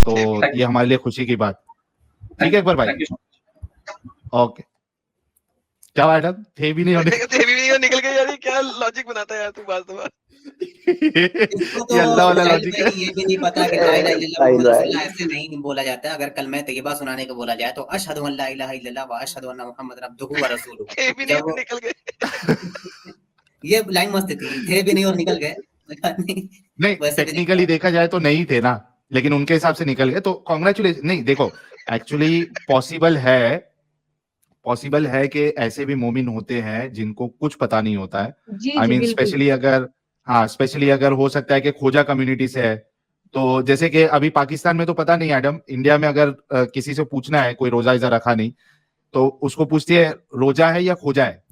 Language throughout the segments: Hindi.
तो ये हमारे लिए खुशी की बात। ठीक है अकबर भाई, ओके। क्या मैडम थे भी नहीं होने निकल गए यार, क्या लॉजिक बनाता है यार तू बात तो इसको तो ये अल्लाह वाला साहिल लॉजिक भाई है। ये भी नहीं पता कि ला इलाहा इल्लल्लाह मुहम्मद रसूलुल्लाह ऐसे नहीं बोला जाता है। अगर कलमा तैयबा सुनाने को बोला जाए तो अशहदु अन ला इलाहा इल्लल्लाह व अशहदु अन्ना मुहम्मदन अब्दुहु व रसूलुहु। जब निकल गए ये लाइन मस्त थी, थे भी नहीं और निकल गए। नहीं टेक्निकली देखा जाए तो नहीं थे ना, लेकिन उनके हिसाब से निकल गए, तो कॉन्ग्रेचुलेशन। नहीं देखो, एक्चुअली पॉसिबल है कि ऐसे भी मोमिन होते हैं जिनको कुछ पता नहीं होता है। आई मीन स्पेशली अगर हो सकता है कि खोजा कम्युनिटी से है, तो जैसे कि अभी पाकिस्तान में तो पता नहीं एडम, इंडिया में अगर किसी से पूछना है, कोई रोजा इजा रखा नहीं, तो उसको पूछती है रोजा है या खोजा है?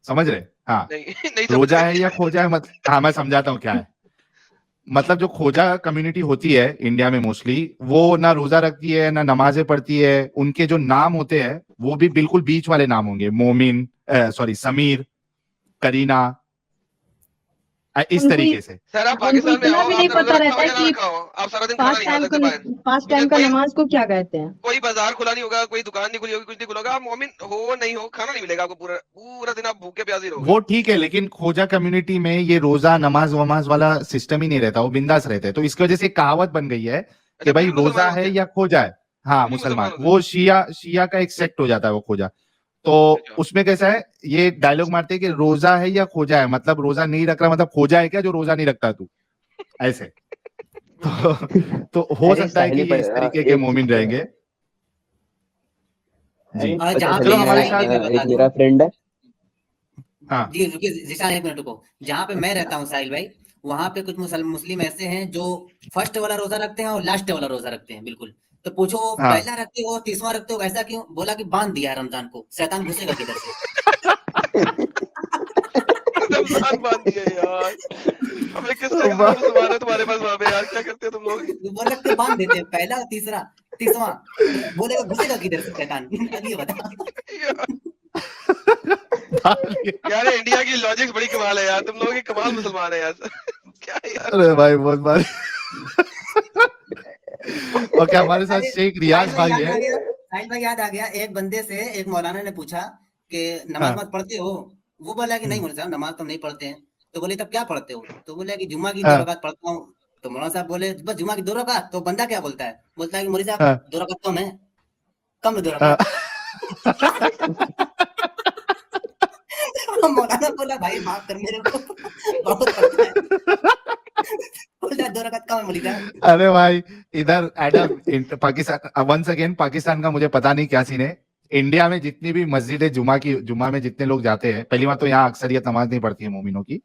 समझ रहे? हाँ नहीं रोजा है या खोजा है, हाँ मैं समझाता हूँ क्या है। मतलब जो खोजा कम्युनिटी होती है इंडिया में मोस्टली, वो ना रोजा रखती है ना नमाजें पढ़ती है। उनके जो नाम होते हैं वो भी बिल्कुल बीच वाले नाम होंगे, मोमिन, समीर, करीना, इस तरीके से। सर आप पाकिस्तान में आओ, भी नहीं पता रहता है कि आप सारा दिन खाना नहीं खा सकते बाहर। 5 टाइम का नमाज को क्या कहते हैं। कोई बाजार खुला नहीं होगा, कोई दुकान नहीं खुली होगी, कुछ नहीं खुला होगा, आप मोमिन हो नहीं हो, खाना नहीं मिलेगा आपको, पूरा दिन आप भूखे प्यासे रहोगे। वो ठीक है, लेकिन खोजा कम्युनिटी में ये रोजा नमाज वमाज वाला सिस्टम ही नहीं रहता, वो बिंदास रहते हैं। तो इसकी वजह से कहावत बन गई है कि भाई रोजा है या खोजा है। हाँ मुसलमान, वो शिया का एक सेक्ट हो जाता है वो खोजा। तो उसमें कैसा है, ये डायलॉग मारते हैं कि रोजा है या खोजा है, मतलब रोजा नहीं रख रहा, मतलब खोजा है क्या जो रोजा नहीं रखता तू, ऐसे। तो हो सकता है कि ये इस तरीके के मोमिन रहेंगे जी। चलो हमारे साथ मेरा फ्रेंड है। हाँ जी रुकिए जिशान, एक मिनट रुको। जहाँ पे मैं रहता हूँ साहिल भाई, वहाँ पे कुछ मुस्लिम ऐसे हैं जो फर्स्ट वाला रोजा रखते हैं और लास्ट वाला रोजा रखते हैं बिल्कुल। तो पूछो हाँ। पहला रखते हो 30वां रखते हो, ऐसा क्यों? बोला कि बांध दिया रमजान को, शैतान घुसेगा किधर से। रमजान बांध दिया यार, हमें किस तरह का मुसलमान है तुम्हारे पास वहाँ पे यार, क्या करते हो तुम लोग? वो रख के बांध देते हैं, पहला 30वां बोलेगा घुसेगा किधर से शैतान, ये बता। यार इंडिया की लॉजिक बड़ी कमाल है यार, तुम लोग कमाल मुसलमान है यार। क्या यार? अरे भाई बहुत बार। और क्या हमारे साथ शेख रियाज भाई है। साहिल भाई याद आ गया, एक बंदे से एक मौलाना ने पूछा कि नमाज मत पढ़ते हो? वो बोला कि नहीं मौलाना साहब नमाज तो नहीं पढ़ते हैं। तो बोले तब क्या पढ़ते हो? तो बोले कि जुम्मा की 2 रकात पढ़ता हूँ। तो मौलाना साहब बोले बस जुम्मा की 2 रकात? तो बंदा क्या बोलता है? बोलता है कि मौलवी साहब 2 रकात कम है, कम है 2 रकात। मौलाना बोला भाई माफ कर मेरे को, बहुत पढ़ता है। बोला 2 रकात कम है मौलवी साहब। अरे भाई इधर Adam Pakistan, once again Pakistan का मुझे पता नहीं क्या सीन है। इंडिया में जितनी भी मस्जिद है, जुमा में जितने लोग जाते हैं, पहली बात तो यहाँ अक्सरियत नमाज नहीं पढ़ती है मोमिनों की,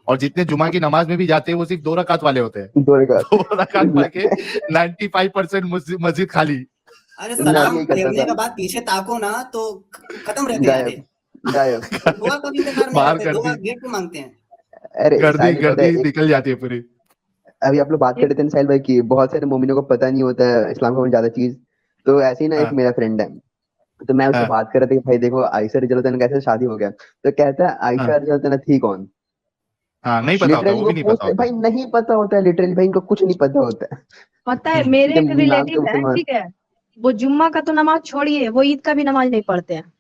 और जितने जुमा की नमाज में भी जाते हैं वो सिर्फ 2 रकात वाले होते हैं। 2 रकात पढ़ के 95% मस्जिद खाली। अरे सलाम फेरने के बाद पीछे ताको ना तो खत्म रहते हैं, दुआ का भी इंतजार नहीं करते, दुआ गेट पे मांगते हैं। अरे गर्दी निकल जाती है पूरी। अभी आप लोग बात कर रहे थे साहिल भाई की, बहुत सारे मोमिनों को पता नहीं होता है इस्लाम का ज्यादा चीज। तो ऐसे ही ना एक मेरा फ्रेंड है, तो मैं उससे बात कर रहा था कि भाई देखो आयशा रज़ियल्लाहु अन्हा कैसे शादी हो गया। तो कहता है आयशा रज़ियल्लाहु अन्हा थी कौन? नहीं पता होता, वो भी नहीं पता होता भाई, नहीं पता होता है लिटरली भाई, इनको कुछ नहीं पता होता है। पता है मेरे एक रिलेटिव है, ठीक है, वो जुम्मा का तो नमाज छोड़िए, वो ईद का भी नमाज नहीं पढ़ते हैं,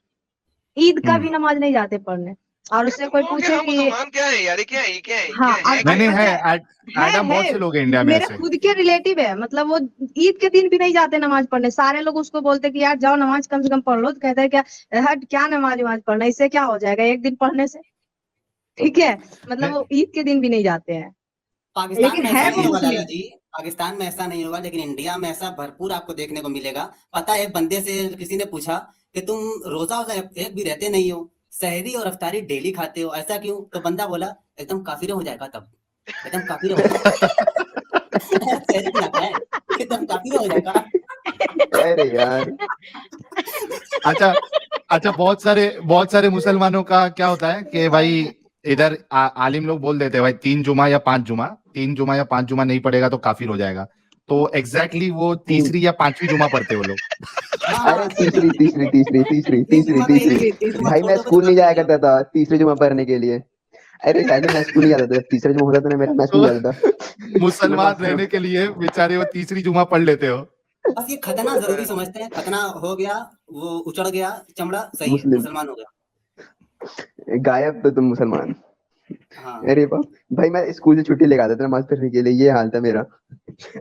ईद का भी नमाज नहीं जाते पढ़ने। और उससे कोई पूछे कि मुसलमान क्या है यार, क्या है क्या है? हाँ नहीं है एडम, बहुत से लोग हैं इंडिया में मेरे ऐसे। खुद के रिलेटिव है, मतलब वो ईद के दिन भी नहीं जाते नमाज पढ़ने। सारे लोग उसको बोलते कि यार जाओ नमाज कम से कम पढ़ लो, तो कहता है क्या हट क्या नमाज पढ़ना, इससे क्या हो जाएगा एक दिन पढ़ने से, ठीक है। मतलब वो ईद के दिन भी नहीं जाते हैं। पाकिस्तान में ऐसा नहीं होगा लाला जी, पाकिस्तान में ऐसा नहीं होगा, लेकिन इंडिया में ऐसा भरपूर आपको देखने को मिलेगा। पता है एक बंदे से किसी ने पूछा कि तुम रोजा एक भी रहते नहीं हो, सहरी और अफ्तारी डेली खाते हो, ऐसा क्यों? तो बंदा बोला एकदम काफिर हो जाएगा, तब एकदम काफिर हो जाएगा। सहरी खाता है एकदम काफिर हो जाएगा। अरे यार अच्छा बहुत सारे मुसलमानों का क्या होता है कि भाई इधर आलिम लोग बोल देते हैं भाई 3 जुमा या 5 जुमा नहीं पड़ेगा तो काफिर हो जाएगा। तो एग्जैक्टली वो 3री या 5वीं जुमा पढ़ते वो लोग। अरे तीसरी भाई, मैं स्कूल नहीं जाया करता था 3री जुमा पढ़ने के लिए। अरे साहिल भाई मैं स्कूल नहीं जाता था, तीसरा जुम्मा होता था ना मेरा, मैं स्कूल जाता था। मुसलमान रहने के लिए बेचारे वो तीसरी जुमा पढ़ लेते हो। बस ये खतना जरूरी समझते हैं, खतना हो गया, वो उचड़ गया चमड़ा, सही है, मुस्लिम मुसलमान हो गया। गायब तो तुम मुसलमान। हाँ अरे वाह भाई, मैं स्कूल से छुट्टी लेके आता था नमाज पढ़ने के लिए, ये हाल था मेरा।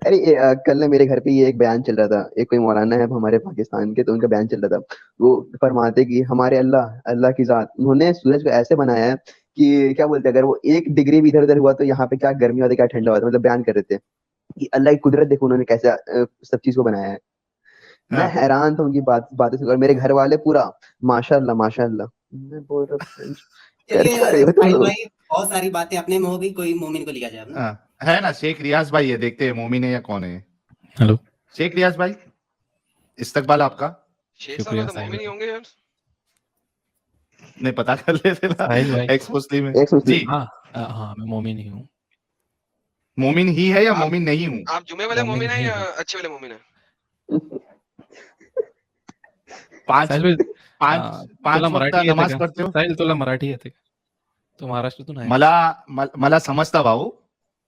अरे कल ना मेरे घर पे ये एक बयान चल रहा था, एक कोई मौलाना है हमारे पाकिस्तान के, तो उनका बयान चल रहा था। वो फरमाते कि हमारे अल्लाह, अल्लाह की जात, उन्होंने सूरज को ऐसे बनाया है कि क्या बोलते हैं, अगर वो 1 डिग्री भी इधर उधर हुआ तो यहाँ पे क्या गर्मी होती है क्या ठंडा होता है, मतलब बयान कर रहे थे कि अल्लाह की कुदरत देखो उन्होंने कैसे सब चीज को बनाया है। मैं हाँ। हैरान था उनकी बातें सुनकर, मेरे घर वाले पूरा माशाअल्लाह माशाअल्लाह। मैं बोल रहा हूँ, कर चलिए क्या रहे हो तुम साहिल लोग? भाई, बहुत सारी बातें अपने में हो गई, कोई मोमिन को लिया जाए अब ना। हाँ, है ना शेख रियाज भाई है, देखते हैं मोमिन है या कौन है। हेलो, शेख रियाज भाई, इस्तकबाल आपका। शेख साहब शुक्रिया तो साहिल मोमिन ही भाई। होंगे यार। नहीं पता कर लेते ना, साहिल भाई, एक्स मुस्लिम है एक मुस्लिम। जी। हाँ हाँ, मैं मोमिन ही हूँ। मोमिन ही है या आप- मोमिन नहीं हूँ? आप जुमे वाले मोमिन मोमिन है ही या हूँ। अच्छे वाले मोमिन है? पांच साहिल भाई, पांच पांच तुला वक्त मराठी येते नमाज का? पढ़ते हो? साहिल तुला मराठी येते का? तू महाराष्ट्रातून आहे? मला मला समजता भाऊ,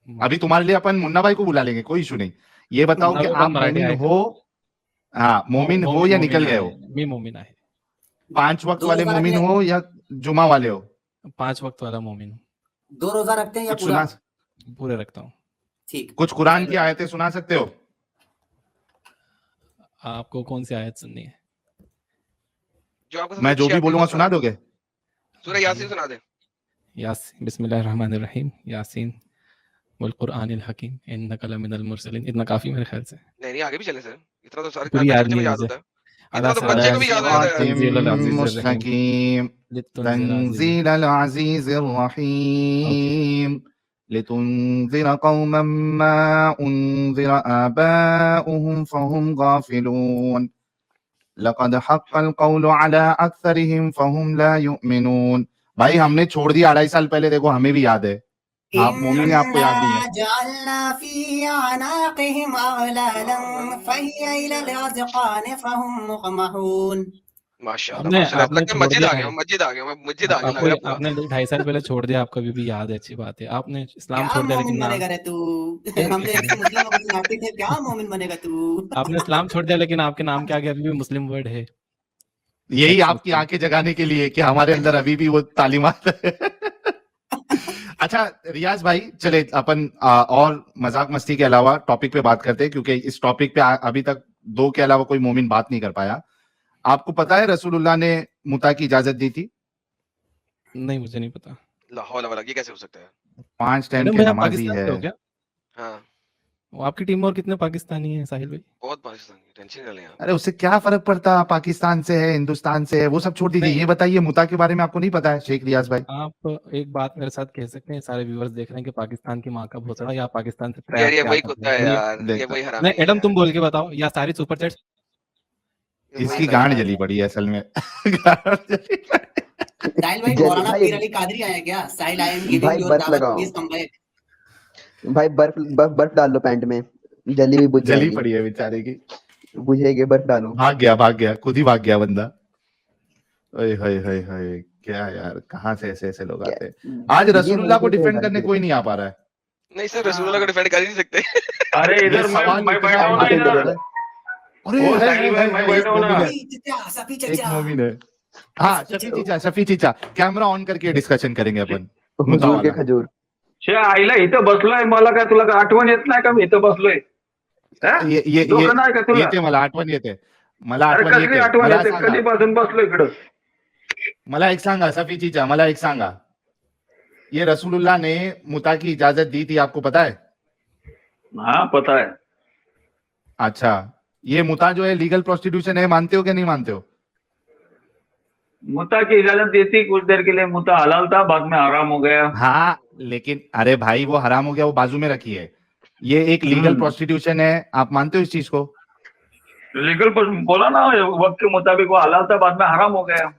मग अभी तुम्हारे लिए अपन मुन्ना भाई को बुला लेंगे, कोई इशू नहीं। ये बताओ मुन्ना कि भाई पण आप मराठी मोमिन आहे का? हो, हाँ मोमिन हो या मोमिन निकल गए आहे. हो? मी मोमिन आहे. 5 वक्त दो वाले रोजा मोमिन रखते हो या जुमा वाले हो? 5 वक्त वाला मोमिन हूँ. 2 रोजा रखते हैं या कुछ पूरा? सुना, पूरे रखता हूँ. ठीक। कुछ कुरान की आयतें सुना सकते हो? आपको कौन सी आयत सुननी है? जो आपको मैं जो अच्छी भी आती है बोलूंगा वो सुना दोगे? सूरह यासीन सुना दे। यासीन, बिस्मिल्लाहिर्रहमानिर्रहीम, यासीन वल कुरआनिल हकीम इन्नका लमिनल मुरसलीन. इतना काफी मेरे ख्याल से. नहीं आगे भी चले सर, इतना तो सारे पूरी याद बच्चे नहीं को है याद मुझे. होता है, अला इतना तो बच्चे को भी याद हो जाता है यार। तंजील अजीज रहीम. मुस्तकीम तंजील अजीज रहीम लितुनज़िर कौमन मा उनज़िर आबाउहुम फहुम गाफिलून लक़द हक़्क़ल क़ौलु अला अक्सरिहिम फहुम ला युमिनून। भाई हमने छोड़ दिया 2.5 साल पहले, देखो हमें भी याद है। आप मोमिन है, आपको याद नहीं है। जअलना फी अनाक़िहिम अग़लालन फहिय इलल अज़क़ान फहुम मुक़महून। माशाल्लाह आपने माशाल्लाह, आपने लगता है छोड़ मस्जिद दिया आ गया, है. मस्जिद आ गया, मैं मस्जिद आ गया लग आपको रहा है पूरा। आपने 2.5 साल पहले छोड़ दिया, आपको अभी भी याद है. अच्छी बात है. आपने इस्लाम क्या छोड़ दिया मोमिन लेकिन बनेगा रे तू? हम तो एक से मुस्लिमों को सुनाते थे, क्या मोमिन बनेगा तू? आपने इस्लाम छोड़ दिया लेकिन आपके नाम के आगे अभी भी मुस्लिम वर्ड है. यही Ex आपकी Muslim. आंखें जगाने के लिए कि हमारे अंदर अभी भी वो तालीमात है। अच्छा रियाज भाई, चले अपन और मजाक मस्ती के अलावा टॉपिक पे बात करते हैं, क्योंकि इस टॉपिक पे अभी तक 2 के अलावा कोई मोमिन बात नहीं कर पाया। आपको पता है रसूलुल्लाह ने मुता की इजाजत दी थी? नहीं, मुझे नहीं पता. ला हौला वला, ये कैसे हो सकता है? 5 टाइम मैडम के भाई, आप नमाजी पाकिस्तान है। से हो क्या? हाँ वो आपकी टीम में और कितने पाकिस्तानी हैं साहिल भाई? बहुत पाकिस्तान की टेंशन ले लें आप। अरे उससे क्या फर्क पड़ता, पाकिस्तान से है हिंदुस्तान से है, वो सब छोड़ दीजिए। नहीं. ये बताइए मुता के बारे में आपको नहीं पता है शेख रियाज भाई? आप एक बात मेरे साथ कह सकते हैं, सारे व्यूअर्स देख रहे हैं कि पाकिस्तान की माँ का भोसड़ा या पाकिस्तान से यार ट्रैप ये क्या वही कर कुत्ता रहे है हैं ये. यार, ये देखता वही हरामी नहीं है एडम, यार, तुम बोल के बताओ, या सारी सुपर चैट्स. ये वही इसकी कुत्ता है गांड यार। जली पड़ी है असल में। गांड जली पड़ी। साहिल भाई, जल मौलाना भाई, पीर अली कादरी आया क्या? साहिल, आई एम गिविंग भाई योर बर्फ दावत, लगाओ प्लीज कम बैक। भाई, बर्फ डाल लो पैंट में, जली भी बुझ जली जाएगी। पड़ी है बेचारे की। बुझेगी, बर्फ डालो। भाग गया, खुद ही भाग गया बंदा। ओए हाय हाय हाय, क्या यार, कहाँ से ऐसे ऐसे लोग आते हैं। आज ये रसूलुल्लाह को मोदी डिफेंड को करने कोई नहीं आ पा रहा है। नहीं सर, रसूलुल्लाह को डिफेंड कर ही नहीं सकते। अरे ये इधर सवाल मैं इतना बैठा हूँ ना इरिटेट कर इधर। रहा है। अरे ओ है, साहिल भाई, मैं एक बैठा हूँ ना। मोमिन है, सफी चचा, सफी एक चचा। मोमिन है। हाँ शफी चीचा कैमरा ऑन करके डिस्कशन करेंगे अपन मुद्दा हुजूर के वाला। खजूर। शे आईला इथं बसलोय, मला काय तुला काय आठवण येत नाही का मी इथं बसलोय? हा? डोकं नाही का तुला? येते मला आठवण येते, मला अरे आठवण कसली येते। आठवण मला येते? सांगा, कधीपासून बसलोय इकडं? मला एक सांगा सफी चीचा, मला एक सांगा, ये रसूलुल्लाह ने मुता की इजाजत दी थी, आपको पता है? हाँ पता है। अच्छा, ये मुता जो है लीगल प्रोस्टिट्यूशन है, मानते हो क्या नहीं मानते हो? मुता की इजाजत दी थी कुछ देर के लिए, मुता हलाल था, बाद में हराम हो गया। हाँ लेकिन अरे भाई वो हराम हो गया, वो बाजू में रखी है। ये एक लीगल प्रोस्टिट्यूशन है, आप मानते हो इस चीज को? लीगल पर बोला ना, वक्त के मुताबिक वो हलाल था, बाद में हराम हो गया।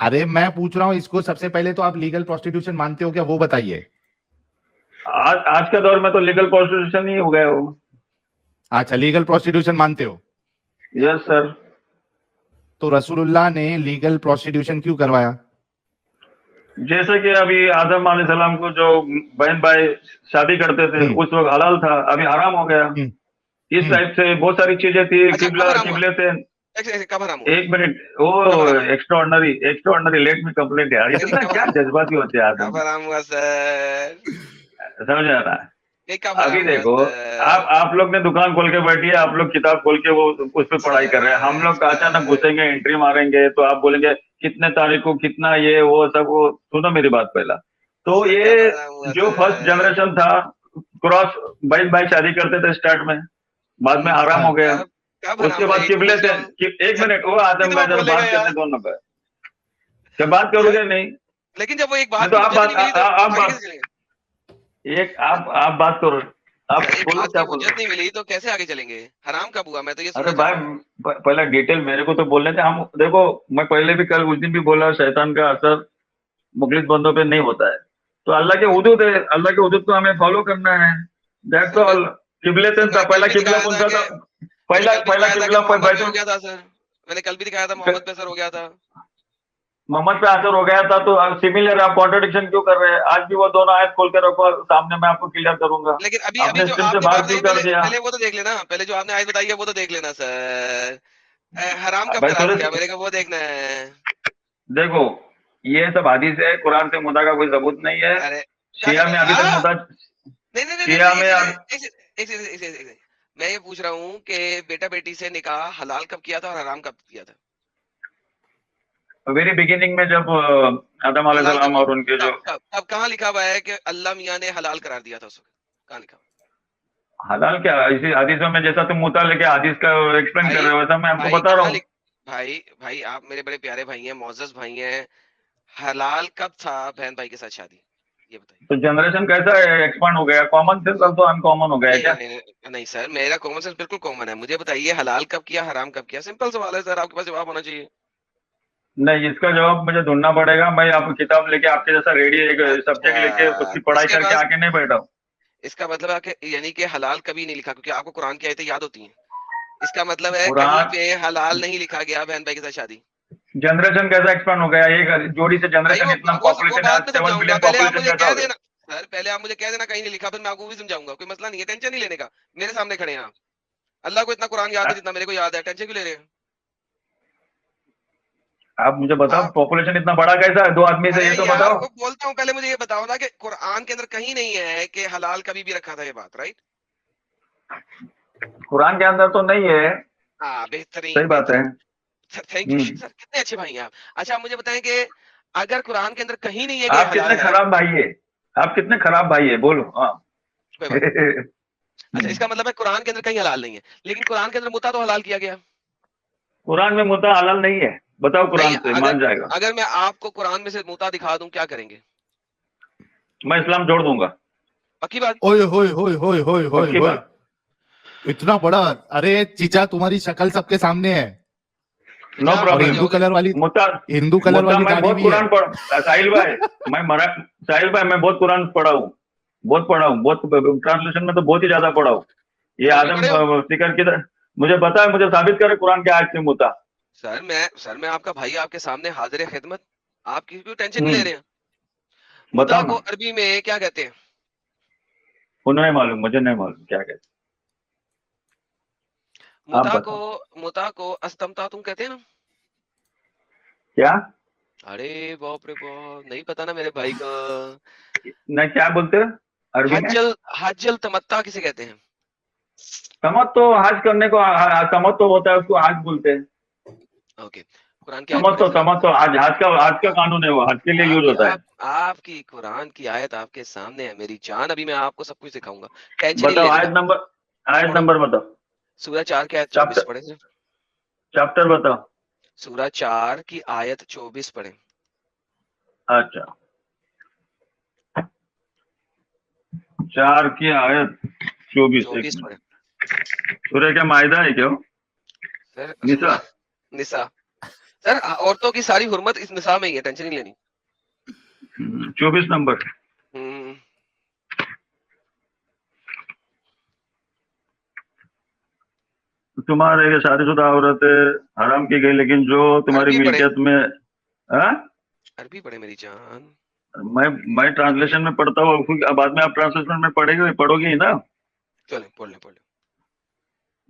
अरे मैं पूछ रहा हूँ इसको, सबसे पहले तो आप लीगल प्रोस्टिट्यूशन मानते हो क्या, वो बताइए। आज के दौर में तो लीगल प्रोस्टिट्यूशन ही हो गया वो। अच्छा, लीगल प्रोस्टिट्यूशन मानते हो? Yes sir. तो रसूलुल्लाह ने लीगल प्रोस्टिट्यूशन क्यों करवाया? जैसे कि अभी आदम अलैहिस्सलाम को जो बहन भाई शादी करते थे उस वक्त हलाल था, अभी हराम हो गया। इस टाइप से बहुत सारी चीजें थी। अच्छा, कब किबला हराम हुआ? किबले थे। कब हराम हुआ? एक मिनट, कब वो हराम हुआ? एक्स्ट्राऑर्डिनरी लेट मी कंप्लेंट यार, नहीं, इतना कब क्या हराम? जज्बाती होते हैं आदमी, कब हराम हुआ सर? समझ आ रहा है? ये कब अभी हराम हुआ देखो, सर? आप लोग ने दुकान खोल के बैठी है, आप लोग किताब खोल के वो उस पर पढ़ाई कर रहे हैं, हम लोग अचानक घुसेंगे, एंट्री मारेंगे तो आप बोलेंगे कितने तारीख को कितना ये वो सब। वो सुनो मेरी बात पहला, तो सर, कब ये हराम हुआ जो फर्स्ट सर? जनरेशन था, क्रॉस भाई भाई शादी करते थे स्टार्ट में, बाद में हराम हो गया। कब कब हराम उसके हुआ? बाद यही तो किबले पूछ थे रहा हूँ। एक मिनट, वो कितनी आदम दफा भाई जरा बोलेगा बात यार? करने दोनों का, क्या बात करोगे नहीं? लेकिन जब वो एक नहीं बात तो की आप हुज्जत बात नहीं मिली तो आप आगे बात कैसे चलेंगे? आप बात करो, आप सर, एक बोलो बात की क्या बोल रहे हुज्जत हो। नहीं मिली तो कैसे आगे चलेंगे? हराम कब हुआ? मैं तो ये अरे सुनना भाई चाह रहा हूँ। पहला डिटेल मेरे को तो बोलने थे हम। देखो, मैं पहले भी कल उस दिन भी बोला, शैतान का असर मुखलिस बंदों पे नहीं होता है। तो अल्लाह के हुदूद है, अल्लाह के हुदूद को हमें फॉलो करना है, दैट्स सर, ऑल। किबले सर, मैंने कल पहला भी किबला दिखाया कौन था सा कि था? पहला पहला किबला मोहम्मद पे हो बैतुल गया था सर। मैंने कल भी दिखाया था मोहम्मद पे असर हो गया था। मोहम्मद पे असर हो गया था, तो सिमिलर आप कॉन्ट्रडिक्शन क्यों कर रहे हैं? आज भी वो दोनों आयत खोल के रखो सामने, मैं आपको क्लियर करूंगा। लेकिन अभी अभी आपने जो स्ट्रीम से आपने बाहर बात क्यों बताई, कर पहले दिया? पहले वो तो देख लेना। पहले जो आपने आयत बताई है वो तो देख लेना सर। हराम कब भाई करार थोड़े किया मेरे को वो देखना है। देखो, ये सब हदीस है, कुरान से मुद्दा का कोई सबूत नहीं है। अरे शिया में अभी तक मुद्दा, नहीं नहीं नहीं नहीं शिया नहीं, में एक मैं ये पूछ रहा हूँ कि बेटा बेटी से निकाह हलाल कब किया था और हराम कब किया था? वेरी बिगिनिंग में जब आदम हलाल कब अलैहिस्सलाम और उनके जो कब कब कब कहाँ लिखा हुआ है कि अल्लाह मियाँ ने हलाल करार दिया था उस वक्त? कहाँ लिखा हुआ? हलाल क्या, इसी हदीसों में जैसा तुम मुद्दा लेके हदीस का एक्सप्लेन कर भाई रहे हो, वैसा मैं आपको भाई बता रहा कहाँ हूँ। लिख भाई भाई आप मेरे बड़े प्यारे भाई हैं, मोअज़्ज़ज़ भाई हैं। हलाल कब था बहन भाई के साथ शादी? ये बताइए। तो जनरेशन कैसा एक्सपांड हो गया? कॉमन सेंस अब तो अनकॉमन हो गया है नहीं क्या? नहीं नहीं नहीं सर, मेरा कॉमन सेंस बिल्कुल कॉमन है। मुझे बताइए हलाल कब किया हराम कब किया? सिंपल सवाल है सर, आपके पास जवाब होना चाहिए। नहीं, इसका जवाब मुझे ढूंढना पड़ेगा। मैं आपको किताब लेके आपके जैसा रेडी एक सब्जेक्ट लेके अच्छा, उसकी पढ़ाई इसके करके पास आके नहीं बैठा हूँ। इसका मतलब है कि यानी कि हलाल कभी नहीं लिखा क्योंकि आपको कुरान की आयतें याद होती हैं। इसका मतलब है कहीं कुरान, पे हलाल नहीं लिखा गया बहन भाई के साथ शादी। जनरेशन कैसा एक्सपांड हो गया? एक जोड़ी से भाई जनरेशन, इतना वो पॉपुलेशन है बाद आज, में 7 समझाऊंगा, बिलियन पहले आप पॉपुलेशन मुझे कैसा कह हो गया? देना। सर, पहले आप मुझे कह देना कहीं नहीं लिखा, फिर मैं आपको भी समझाऊंगा, कोई मसला नहीं है, टेंशन नहीं लेने का। मेरे सामने खड़े हैं आप। अल्लाह को इतना कुरान याद है जितना मेरे को याद है, टेंशन क्यों ले रहे हैं आप मुझे बताओ, आप? पॉपुलेशन इतना बड़ा कैसा है 2 आदमी से, अरे ये तो यार, बताओ। वो बोलता हूँ, पहले मुझे ये बताओ ना कि कुरान के अंदर कहीं नहीं है कि हलाल कभी भी रखा था ये बात, राइट? कुरान के अंदर तो नहीं है। हाँ, सही बेहतरीन बात है। बेहतरीन। सर थैंक यू सर, हम्म। कितने अच्छे भाई हैं आप। अच्छा, आप मुझे बताएं कि अगर कुरान के अंदर कहीं नहीं है कि ये आप हलाल कितने है, खराब भाई है, आप कितने खराब भाई है, बोलो। हाँ। कोई बात नहीं। अच्छा, इसका मतलब है कुरान के अंदर कहीं हलाल नहीं है, लेकिन कुरान के अंदर मुता तो हलाल किया गया। कुरान में मुद्दा हलाल नहीं है, बताओ नहीं, कुरान से, अगर मान जाएगा। अगर मैं आपको कुरान में से मुता दिखा दूं, क्या करेंगे? मैं इस्लाम जोड़ दूंगा। पक्की बात? ओए होए होए होए होए होए पक्की होए, बात। इतना बड़ा? अरे चीचा, तुम्हारी शक्ल सबके सामने है, नो अच्छा, आप और समझ प्रॉब्लम। हिंदू जाओगे। कलर वाली, मुद्दा, हिंदू कलर मुद्दा वाली मैं दाढ़ी बहुत भी है। कुरान पढ़, साहिल भाई, साहिल भाई मैं बहुत कुरान पढ़ा हूँ, बहुत पढ़ा हूँ, बहुत ट्रांसलेशन में तो बहुत ही ज्यादा पढ़ा हूँ। ये सच में आदम पढ़े हो? फिकर की मुझे पता है, मुझे साबित करे कुरान के आयत से मुद्दा। सर मैं आपका भाई, आपके सामने हाजिर खिदमत। आप किसी को टेंशन नहीं ले हम्म, रहे हैं। मुता बताओ को ना। अरबी में क्या कहते हैं? उन्हें नहीं मालूम, मुझे नहीं मालूम क्या कहते। आप मुता को बताओ मुता को अस्तमता तुम कहते हैं ना? क्या। अरे बाप रे बाप, नहीं पता ना मेरे भाई का। नहीं, क्या बोलते हो अरबी में? हज्जल हज्जल तमत्ता किसे कहते हैं? तमत तो हज करने को, तमत तो होता है, उसको हज बोलते हैं। ओके, कुरान की आयत पढ़े जरा। तमत तो आज का कानून है, वो हज के लिए यूज आपकी होता है। आप आपकी कुरान की आयत आपके सामने है मेरी जान, अभी मैं आपको सब कुछ सिखाऊंगा, टेंशन नहीं बताओ लेने आयत का। नंबर, आयत पढ़ो, नंबर बताओ। सूरह 4 की आयत 24 चैप्टर, पढ़े जरा। चैप्टर बताओ। सूरह 4 की आयत 24 पढ़े। अच्छा, 4 की आयत 24, एक 24 मिनट। पढ़े सूर्य क्या मायदा है क्या? सर। निसा। निसा। सर, औरतों की सारी हुर्मत इस निसा में ही है, टेंशन नहीं लेनी। 24 नंबर। हम्म, तुम्हारे शादीशुदा औरतें हराम की गई, लेकिन जो तुम्हारी अरबी पढ़े, मिल्कियत में, हाँ? अरबी पढ़े मेरी जान। मैं ट्रांसलेशन में पढ़ता हूँ, फिर बाद में आप ट्रांसलेशन में पढ़ोगे ही ना। चले पढ़ ले।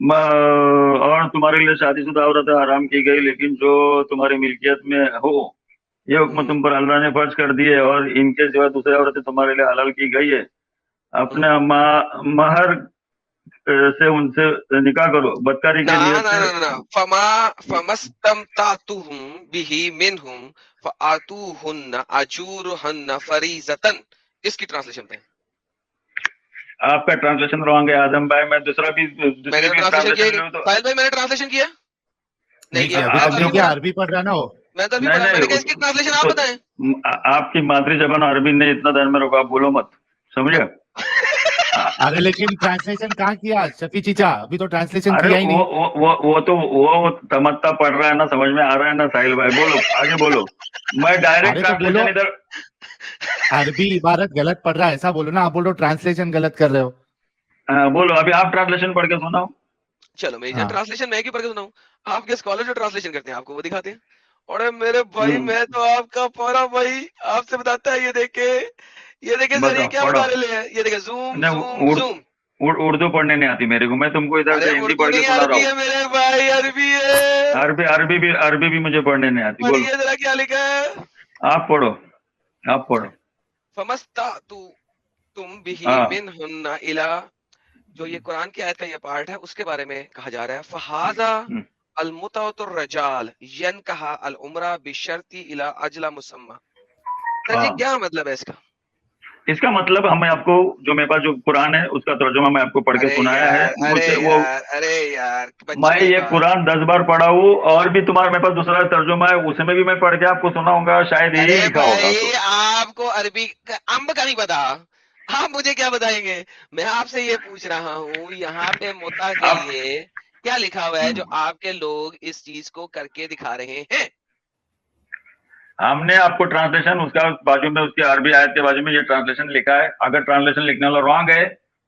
और तुम्हारे लिए शादीशुदा औरतें हराम की गई, लेकिन जो तुम्हारी मिल्कियत में हो, ये हुक्म तुम पर अल्लाह ने फर्ज कर दिए, और इनके सिवा दूसरी औरतें तुम्हारे लिए हलाल की गई है। अपने महर से उनसे निकाह करो, बदकारी के लिए ना फमस्तमतातुहुम बिही मिनहुम फआतूहुन्ना अजूरहुन्ना फरीज़तन। इसकी ट्रांसलेशन पे आपका ट्रांसलेशन रॉन्ग है आदम भाई। मैं दूसरा भी मैंने ट्रांसलेशन किया। साहिल भाई मैंने ट्रांसलेशन किया नहीं किया? अभी तक नहीं किया, अरबी पढ़ रहा ना हो। मैं तो अभी पढ़ा। मैंने कहा इसकी ट्रांसलेशन आप बताएं। आपकी मातृ जबान अरबी ने इतना दर में रोका, आप बोलो मत, समझे? अरे लेकिन ट्रांसलेशन कहाँ किया शफी चीचा? अभी तो ट्रांसलेशन किया ही नहीं। वो तमत्ता पढ़ रहा है ना, समझ में आ रहा है ना साहिल भाई? बोलो, आगे बोलो। मैं डायरेक्ट ट्रांसलेशन इधर अरबी इबारत गलत पढ़ रहा है ऐसा बोलो ना। आप बोल रहे हो ट्रांसलेशन गलत कर रहे हो। बोलो, अभी आप ट्रांसलेशन पढ़ के सुनाओ। चलो मैं ट्रांसलेशन मैं क्यों पढ़ के सुनाऊं? आपके स्कॉलर जो ट्रांसलेशन करते हैं आपको वो दिखाते हैं। और मेरे भाई मैं तो आपका पौरा भाई आपसे बताता है। ये देखे सर, ये क्या बता रहे हैं? ये देखे जूम। उर्दू पढ़ने नहीं आती मेरे को, मैं तुमको इधर से हिंदी पढ़ के सुना रहा हूँ। मेरे भाई अरबी है। अरबी भी मुझे पढ़ने नहीं आती। बोलो जरा क्या लिखा है? आप पढ़ो। तुम बिही मिनहुन्ना इला, जो ये कुरान की आयत का ये पार्ट है उसके बारे में कहा जा रहा है। फहाजा अलमुतअतुर रजाल यनकहा अल उमरा बिशर्ती इला अजला मुसम्मा। सर जी क्या मतलब है इसका? इसका मतलब हमें आपको, जो मेरे पास जो कुरान है उसका तर्जुमा मैं आपको पढ़ के सुनाया है। अरे यार मैं ये कुरान 10 बार पढ़ा हूँ, और भी तुम्हारे मेरे पास दूसरा तर्जुमा है, उसमें भी मैं पढ़ के आपको सुनाऊंगा, शायद यही लिखा होगा। आपको अरबी अम्ब का नहीं पता, आप मुझे क्या बताएंगे? मैं आपसे ये पूछ रहा हूँ यहाँ पे मुता के लिए क्या लिखा हुआ है जो आपके लोग इस चीज को करके दिखा रहे हैं? हमने आपको ट्रांसलेशन उसका बाजू में, उसकी अरबी आयत के बाजू में ये ट्रांसलेशन लिखा है। अगर ट्रांसलेशन लिखने वाला रॉन्ग है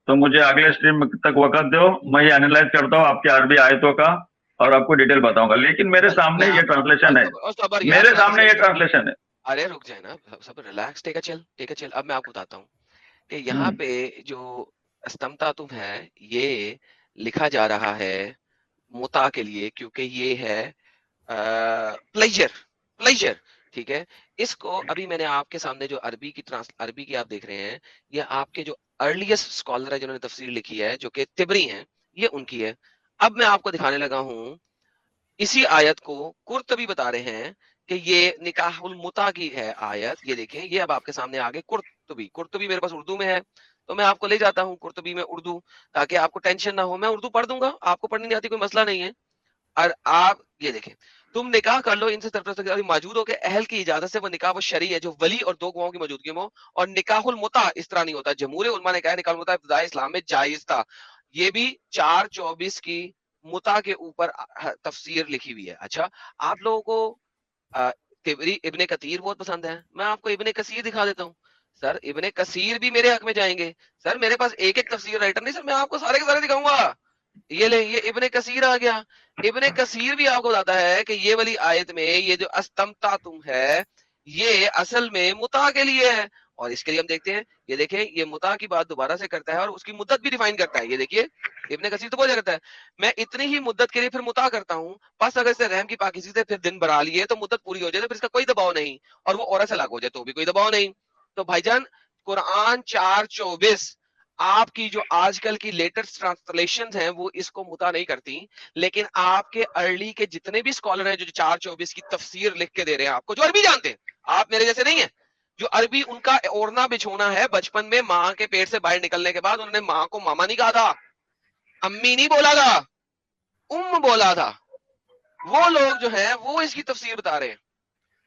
तो मुझे अगले स्ट्रीम तक वक्त दो, मैं ये एनालाइज करता हूँ आपकी अरबी आयतों का और आपको डिटेल बताऊंगा। लेकिन मेरे सामने ये ट्रांसलेशन है, मेरे सामने ये ट्रांसलेशन है। अरे रुक जाए ना, सब रिलैक्स, टेक अ चिल। अब मैं आपको बताता हूँ कि यहाँ पे जो अस्तमता तुम है ये लिखा जा रहा है मुता के लिए, क्योंकि ये है प्लेजर, ठीक है। इसको अभी मैंने आपके सामने जो अरबी की आप देख रहे हैं, ये आपके जो अर्लीस्ट स्कॉलर है जिन्होंने तफसीर लिखी है जो कि तिबरी हैं, ये उनकी है। अब मैं आपको दिखाने लगा हूं इसी आयत को कुर्तबी बता रहे हैं कि ये निकाहुल मुता की है आयत। ये देखें, ये अब आपके सामने आगे कुर्तबी मेरे पास उर्दू में है, तो मैं आपको ले जाता हूँ कुर्तबी में उर्दू, ताकि आपको टेंशन ना हो। मैं उर्दू पढ़ दूंगा, आपको पढ़नी नहीं आती कोई मसला नहीं है। और आप ये देखें, तुम निकाह कर लो इनसे तरफ मौजूद हो के अहल की इजाजत से। वो निकाह वो शरी है जो वली और दो गवाहों की मौजूदगी में हो। और निकाहुल मुता इस तरह नहीं होता। जमहूर उलमा ने कहा निकाहुल मुता इब्तिदाई इस्लाम में जायज था। ये भी 424 की मुता के ऊपर तफसीर लिखी हुई है। अच्छा, आप लोगों को तिबरी इब्ने कसीर बहुत पसंद है, मैं आपको इब्ने कसीर दिखा देता हूँ। सर इब्ने कसीर भी मेरे हक में जाएंगे। सर मेरे पास एक एक तफसीर राइटर नहीं सर, मैं आपको सारे के सारे दिखाऊंगा। ये ले, ये इब्ने कसीर आ गया। इब्ने कसीर भी आपको बताता है कि ये वाली आयत में ये जो अस्तमता तुम है ये असल में मुता के लिए है। और इसके लिए हम देखते हैं, ये देखें, ये मुता की बात दोबारा से करता है और उसकी मुद्दत भी डिफाइन करता है। ये देखिए, इब्ने कसीर तो बोला करता है मैं इतनी ही मुद्दत के लिए फिर मुता करता हूँ, बस अगर इसे रहम की पाकिज़ी से फिर दिन बढ़ा लिए तो मुद्दत पूरी हो जाए तो फिर इसका कोई दबाव नहीं, और वो औरत से लागू हो जाए तो भी कोई दबाव नहीं। तो भाईजान कुरान 424 आपकी जो आजकल की लेटेस्ट ट्रांसलेशन हैं वो इसको मुता नहीं करती, लेकिन आपके अर्ली के जितने भी स्कॉलर हैं जो 424 की तफसीर लिख के दे रहे हैं आपको, जो अरबी जानते हैं, आप मेरे जैसे नहीं है, जो अरबी उनका ओढ़ना बिछोना है बचपन में माँ के पेट से बाहर निकलने के बाद उन्होंने माँ को मामा नहीं कहा था, अम्मी नहीं बोला था, बोला था। वो लोग जो है वो इसकी तफसीर बता रहे हैं,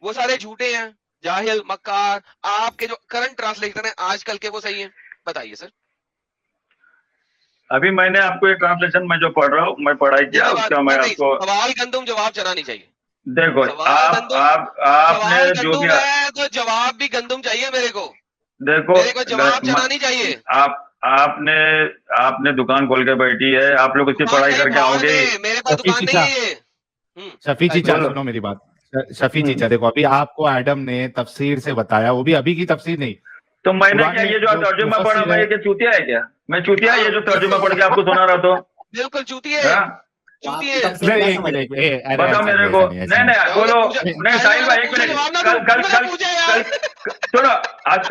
वो सारे झूठे हैं, जाहिल मक्कार। आपके जो करंट ट्रांसलेटर हैं आजकल के वो सही है? बताइए सर। अभी मैंने आपको ये ट्रांसलेशन में जो पढ़ रहा हूँ, मैं पढ़ाई किया उसका मैं आपको सवाल गंदुम जवाब चना नहीं चाहिए। देखो आपने जो भी तो जवाब भी गंदुम चाहिए मेरे को। देखो मेरे को जवाब चना नहीं चाहिए। आपने दुकान खोल के बैठी है, आप लोग उसकी पढ़ाई करके आओगे। मेरे पास दुकान नहीं है। शफी चीचा सुनो मेरी बात, शफी चीचा देखो, अभी आपको एडम ने तफसीर से बताया, वो भी अभी की तफसीर नहीं, तो मैंने क्या पुराने ये जो जो तर्जुमा पढ़ा मुफस्सिर मैं है, ये क्या चूतिया है क्या? मैं चूतिया है ये जो तर्जुमा पढ़ के आपको सुना रहा तो? बिल्कुल चूतिए, हाँ? चूतिए। नहीं, एक मिनट, एक मिनट, अरे बताओ ऐसा मेरे नहीं, को। ऐसा नहीं, ऐसा नहीं नहीं बोलो, मुझे- नहीं साहिल भाई एक मिनट, जवाब ना कल दो, कल मुझे कल पूछे यार। सुनो,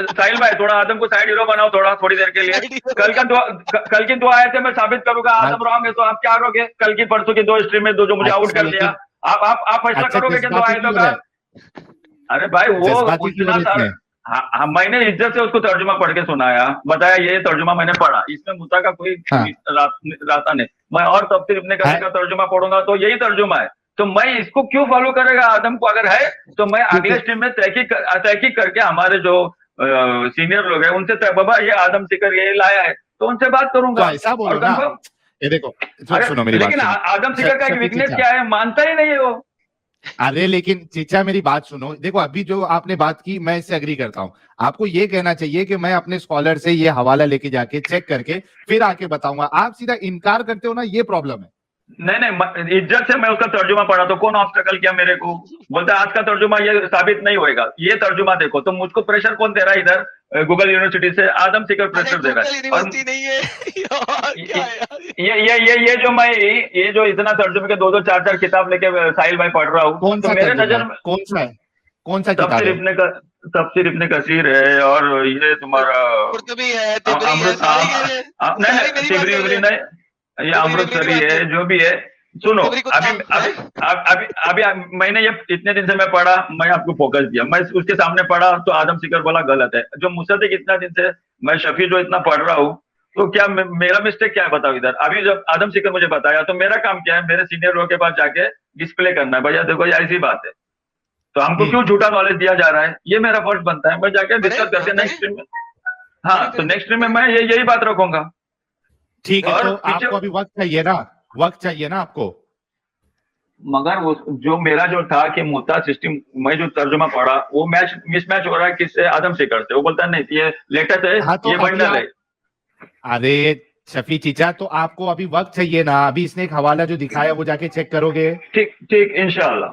साहिल भाई थोड़ा आदम को साइड हीरो बनाओ थोड़ी देर के लिए। कल की दुआ आए थे मैं साबित करूंगा आदम रॉन्ग है, तो आप क्या करोगे? कल की परसों की 2 स्ट्रीम में जो मुझे आउट अच्छा, कर दिया, आप फैसला अच्छा, करोगे कि 2 जज्बाती आयतों क्यों का? है? अरे भाई वो जज्बाती क्यों उतना है सारा, इसमें? हाँ, मैंने इज्जत से उसको तर्जुमा पढ़ के सुनाया, बताया ये तर्जुमा मैंने पढ़ा, इसमें मुद्दा का कोई हाँ। रास्ता नहीं। मैं और तफसीर इब्ने कसीर है? का तर्जुमा पढ़ूंगा तो यही तर्जुमा है, तो मैं इसको क्यों फॉलो करेगा आदम को? अगर है तो मैं क्योंकि- अगले स्ट्रीम में तहकीक करके हमारे जो सीनियर लोग हैं उनसे बाबा ये आदम सिकर ये लाया है तो उनसे बात तो करूंगा। ऐसा और बोलो ना, confirm- ये देखो, अरे सुनो मेरी बात लेकिन सुनो। आदम सिकर का एक शफी वीकनेस चीचा, क्या है, मानता ही नहीं है वो। अरे लेकिन चीचा मेरी बात सुनो, देखो अभी जो आपने बात की मैं इससे एग्री करता हूँ, आपको ये कहना चाहिए कि मैं अपने स्कॉलर से ये हवाला लेके जाके चेक करके फिर आके बताऊंगा, आप सीधा इनकार करते हो ना, ये प्रॉब्लम है। नहीं इज्जत से मैं उसका तर्जुमा पढ़ा तो कौन ऑब्स्टेकल किया मेरे को? बोलता आज का तर्जुमा ये साबित नहीं होएगा, ये तर्जुमा देखो। तो मुझको प्रेशर कौन दे रहा है इधर? गूगल यूनिवर्सिटी से आदम सिकर प्रेशर दे रहा है। और यूनिवर्सिटी नहीं है यार, क्या है यार? ये जो मैं ये जो इतना तर्जुमे के 2-2 4-4 किताब लेके साहिल भाई पढ़ रहा हूँ, कौन तो सा मेरे तर्जुमा नजर है? में कौन सा किताब है? तफसीर इब्ने कसीर है और ये तुम्हारा कुर्तुबी है, तिबरी है, अमृत सारी कह रहे हैं। नहीं सारी मेरी बात तिबरी कर उबरी रहे हैं। नहीं, ये अमृतसरी है जो भी है। सुनो तिबरी को अभी नाम है। अभी मैंने ये इतने दिन से मैं पढ़ा, मैं आपको फोकस दिया, मैं उसके सामने पढ़ा तो आदम सिकर बोला गलत है। जो मुसद्दिक इतना दिन से मैं शफी जो इतना पढ़ रहा हूँ, तो क्या मेरा मिस्टेक क्या है बताओ इधर? अभी जब आदम सिकर मुझे बताया तो मेरा काम क्या है? मेरे सीनियर लोगों के पास जाके डिस्प्ले करना है, भैया देखो ये ऐसी बात है, तो हमको क्यों झूठा नॉलेज दिया जा रहा है? ये मेरा फर्ज बनता है, मैं जाके डिस्कस करके नेक्स्ट स्ट्रीम में, हाँ तो नेक्स्ट स्ट्रीम में मैं यही बात रखूंगा। ठीक है, और तो पीछे- आपको अभी वक्त चाहिए ना, वक्त चाहिए ना आपको। मगर वो जो मेरा जो था कि मुद्दा सिस्टम, मैं जो तर्जुमा पढ़ा वो मिसमैच हो रहा है किससे? आदम सिकर से। वो बोलता है नहीं ये लेटेस्ट है, हाँ, तो ये अभी बंडल है। अरे शफी चीचा, तो आपको अभी वक्त चाहिए ना, अभी इसने एक हवाला जो दिखाया वो जाके चेक करोगे। ठीक इंशाल्लाह।